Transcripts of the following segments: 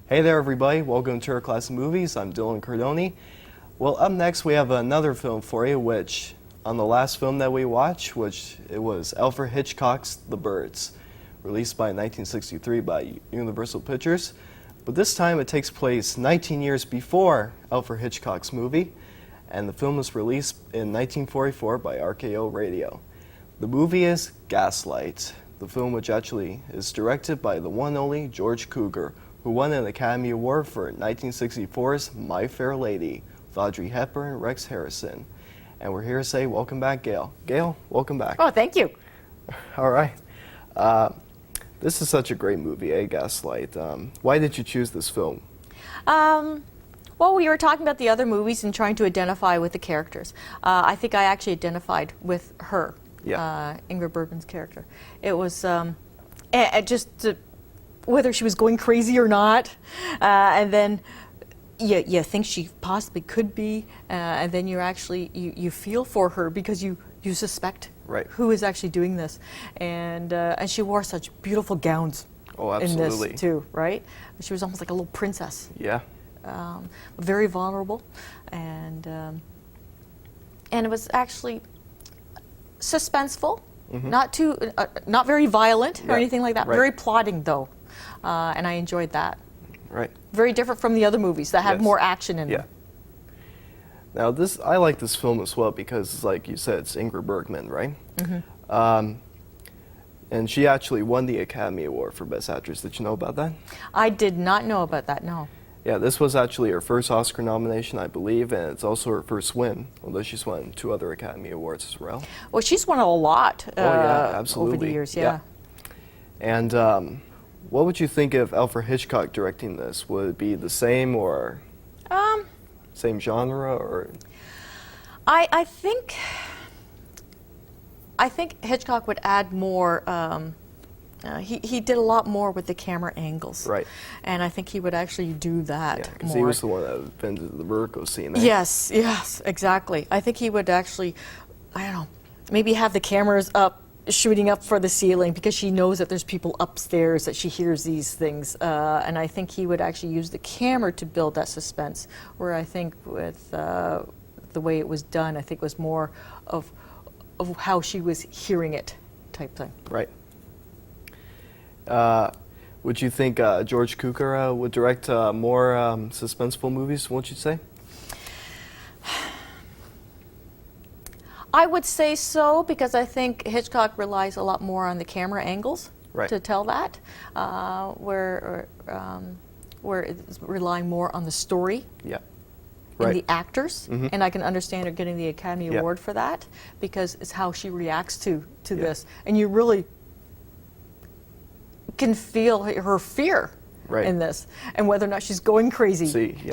Hey there everybody, welcome to our class of movies. I'm Dylan Cardoni. Well, up next we have another film for you, which on the last film that we watched, which it was Alfred Hitchcock's The Birds, released by 1963 by Universal Pictures. But this time it takes place 19 years before Alfred Hitchcock's movie, and the film was released in 1944 by RKO Radio. The movie is Gaslight, the film which actually is directed by the one and only George Cukor, who won an Academy Award for 1964's My Fair Lady with Audrey Hepburn and Rex Harrison. And we're here to say welcome back, Gail. Gail, welcome back. Oh, thank you. All right. This is such a great movie, Gaslight. Why did you choose this film? Well, we were talking about the other movies and trying to identify with the characters. I think I actually identified with her, Ingrid Bergman's character. It was whether she was going crazy or not, and then you think she possibly could be, and then you feel for her because you suspect who is actually doing this, and she wore such beautiful gowns in this too, right? She was almost like a little princess. Yeah. Very vulnerable, and it was actually suspenseful, not very violent or anything like that. Very plotting though. And I enjoyed that. Right. Very different from the other movies that had more action in them. Now I like this film as well because, like you said, it's Ingrid Bergman, right? Mm-hmm. And she actually won the Academy Award for Best Actress. Did you know about that? I did not know about that, no. Yeah, this was actually her first Oscar nomination, I believe, and it's also her first win, although she's won 2 other Academy Awards as well. Well, she's won a lot absolutely. over the years, yeah. And what would you think of Alfred Hitchcock directing this? Would it be the same or same genre, or? I think Hitchcock would add more. He did a lot more with the camera angles, right? And I think he would actually do that more. Because he was the one that invented the vertigo scene. Yes, exactly. I think he would actually, I don't know, maybe have the cameras up, shooting up for the ceiling because she knows that there's people upstairs, that she hears these things, and I think he would actually use the camera to build that suspense, where I think with the way it was done, I think was more of how she was hearing it type thing. Right. Would you think George Cukor would direct more suspenseful movies, won't you say? I would say so, because I think Hitchcock relies a lot more on the camera angles to tell that, where it's relying more on the story and the actors. And I can understand her getting the Academy Award for that, because it's how she reacts to this. And you really can feel her fear in this, and whether or not she's going crazy. She's she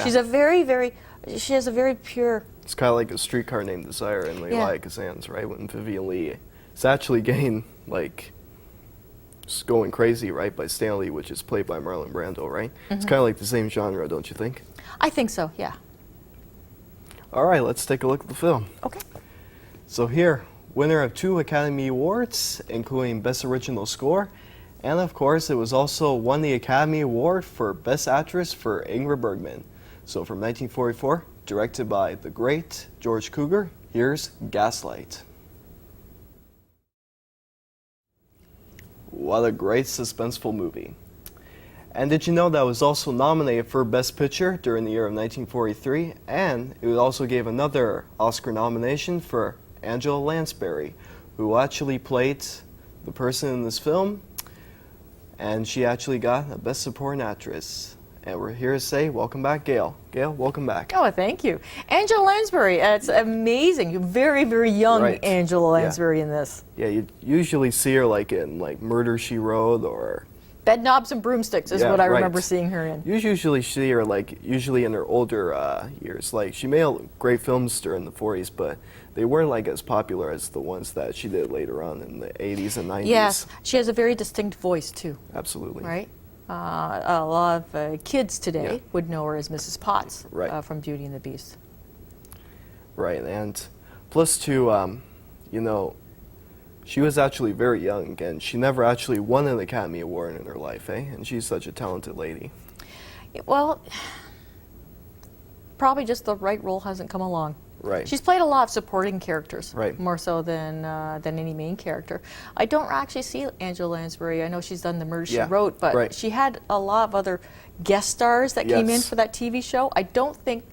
has a very pure. It's kind of like A Streetcar Named Desire in Elia Kazan's, right? When Vivian Leigh is actually getting, like, just going crazy, right, by Stanley, which is played by Marlon Brando, right? It's kind of like the same genre, don't you think? I think so, yeah. All right, let's take a look at the film. Okay. So here, winner of 2 Academy Awards, including Best Original Score, and of course, it was also won the Academy Award for Best Actress for Ingrid Bergman. So from 1944, directed by the great George Cukor, here's Gaslight. What a great suspenseful movie. And did you know that it was also nominated for Best Picture during the year of 1943, and it also gave another Oscar nomination for Angela Lansbury, who actually played the person in this film, and she actually got a Best Supporting Actress. And we're here to say, welcome back, Gail. Gail, welcome back. Oh, thank you. Angela Lansbury, it's amazing. Very, very young Angela Lansbury in this. Yeah, you usually see her like in Murder, She Wrote, or Bed Knobs and Broomsticks is what I remember seeing her in. You usually see her usually in her older years. Like, she made great films during the 40s, but they weren't as popular as the ones that she did later on in the 80s and 90s. Yes, she has a very distinct voice too. Absolutely. Right? A lot of kids today would know her as Mrs. Potts from Beauty and the Beast. Right, and plus too, you know, she was actually very young, and she never actually won an Academy Award in her life, eh? And she's such a talented lady. Well, probably just the right role hasn't come along. Right. She's played a lot of supporting characters, Right. more so than any main character. I don't actually see Angela Lansbury. I know she's done The Murder, She Yeah, Wrote, but right. she had a lot of other guest stars that came in Yes. for that TV show. I don't think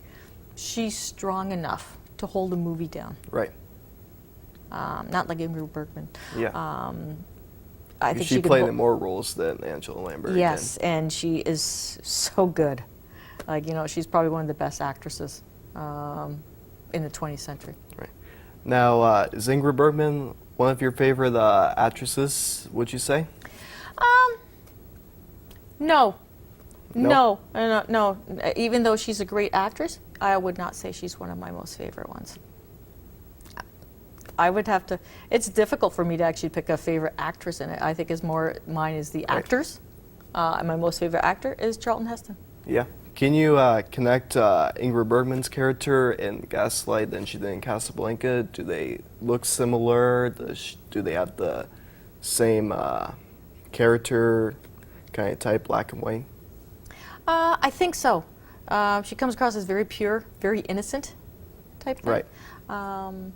she's strong enough to hold a movie down. Right. Not like Ingrid Bergman. Yeah. I think she could played hol- in more roles than Angela Lambert Yes, did. and she is so good. Like, she's probably one of the best actresses in the 20th century. Right. Now, is Ingrid Bergman one of your favorite actresses, would you say? No. No? No. Even though she's a great actress, I would not say she's one of my most favorite ones. I would have to. It's difficult for me to actually pick a favorite actress in it. I think mine is the Right. actors. And my most favorite actor is Charlton Heston. Yeah. Can you connect Ingrid Bergman's character in Gaslight and she did in Casablanca? Do they look similar? Do they have the same character kind of type, black and white? I think so. She comes across as very pure, very innocent type thing. Right.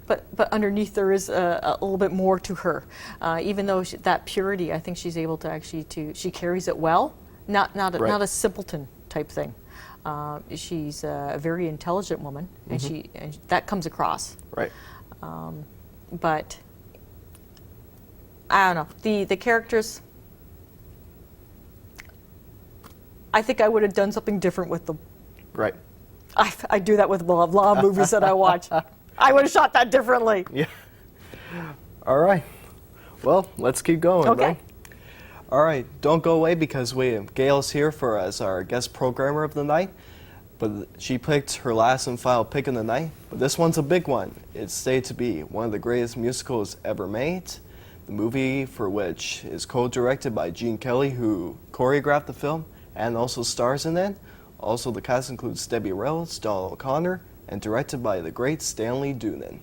But underneath there is a little bit more to her. Even though that purity, I think she's able to she carries it well. Not Right. a simpleton type thing. She's a very intelligent woman, and and that comes across. Right. But I don't know, the characters. I think I would have done something different with them. Right. I do that with a lot of movies that I watch. I would have shot that differently. Yeah. All right. Well, let's keep going, Okay. right? All right. Don't go away because Gail's here as our guest programmer of the night. But she picked her last and final pick of the night. But this one's a big one. It's stated to be one of the greatest musicals ever made. The movie for which is co-directed by Gene Kelly, who choreographed the film and also stars in it. Also, the cast includes Debbie Reynolds, Donald O'Connor, and directed by the great Stanley Donen.